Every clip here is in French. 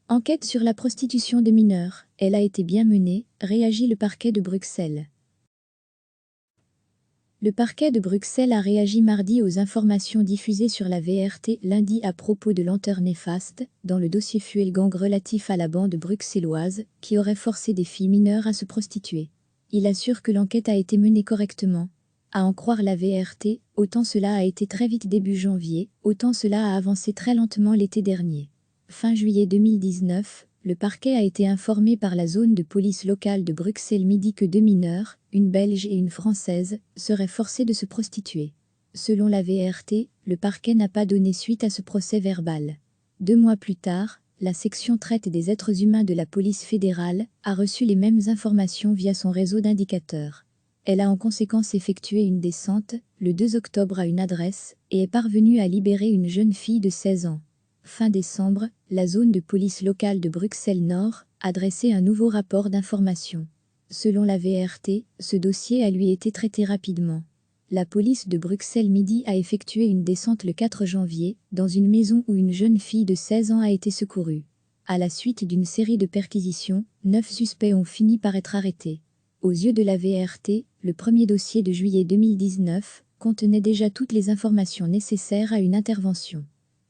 Enquête sur la prostitution des mineurs, elle a été bien menée, réagit le parquet de Bruxelles. Le parquet de Bruxelles a réagi mardi aux informations diffusées sur la VRT lundi à propos de lenteurs néfastes dans le dossier Fuelgang relatif à la bande bruxelloise qui aurait forcé des filles mineures à se prostituer. Il assure que l'enquête a été menée correctement. À en croire la VRT, autant cela a été très vite début janvier, autant cela a avancé très lentement l'été dernier. Fin juillet 2019, le parquet a été informé par la zone de police locale de Bruxelles Midi que 2 mineurs, une Belge et une Française, seraient forcés de se prostituer. Selon la VRT, le parquet n'a pas donné suite à ce procès verbal. 2 mois plus tard, la section traite des êtres humains de la police fédérale a reçu les mêmes informations via son réseau d'indicateurs. Elle a en conséquence effectué une descente, le 2 octobre à une adresse, et est parvenue à libérer une jeune fille de 16 ans. Fin décembre, la zone de police locale de Bruxelles-Nord a dressé un nouveau rapport d'information. Selon la VRT, ce dossier a lui été traité rapidement. La police de Bruxelles Midi a effectué une descente le 4 janvier, dans une maison où une jeune fille de 16 ans a été secourue. À la suite d'une série de perquisitions, 9 suspects ont fini par être arrêtés. Aux yeux de la VRT, le premier dossier de juillet 2019 contenait déjà toutes les informations nécessaires à une intervention.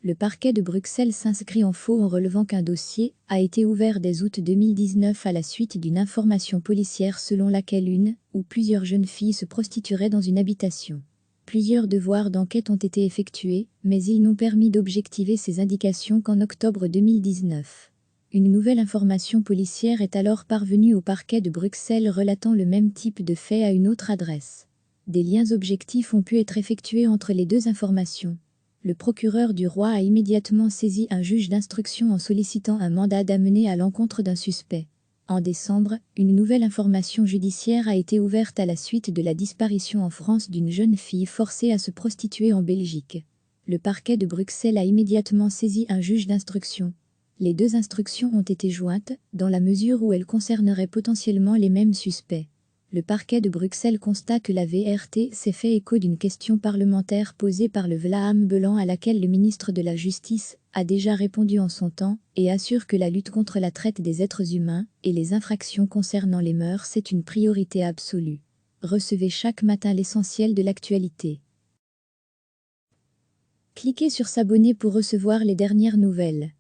Le parquet de Bruxelles s'inscrit en faux en relevant qu'un dossier a été ouvert dès août 2019 à la suite d'une information policière selon laquelle une ou plusieurs jeunes filles se prostitueraient dans une habitation. Plusieurs devoirs d'enquête ont été effectués, mais ils n'ont permis d'objectiver ces indications qu'en octobre 2019. Une nouvelle information policière est alors parvenue au parquet de Bruxelles relatant le même type de fait à une autre adresse. Des liens objectifs ont pu être effectués entre les deux informations. Le procureur du roi a immédiatement saisi un juge d'instruction en sollicitant un mandat d'amener à l'encontre d'un suspect. En décembre, une nouvelle information judiciaire a été ouverte à la suite de la disparition en France d'une jeune fille forcée à se prostituer en Belgique. Le parquet de Bruxelles a immédiatement saisi un juge d'instruction. Les deux instructions ont été jointes, dans la mesure où elles concerneraient potentiellement les mêmes suspects. Le parquet de Bruxelles constate que la VRT s'est fait écho d'une question parlementaire posée par le Vlaam Belan à laquelle le ministre de la Justice a déjà répondu en son temps et assure que la lutte contre la traite des êtres humains et les infractions concernant les mœurs c'est une priorité absolue. Recevez chaque matin l'essentiel de l'actualité. Cliquez sur s'abonner pour recevoir les dernières nouvelles.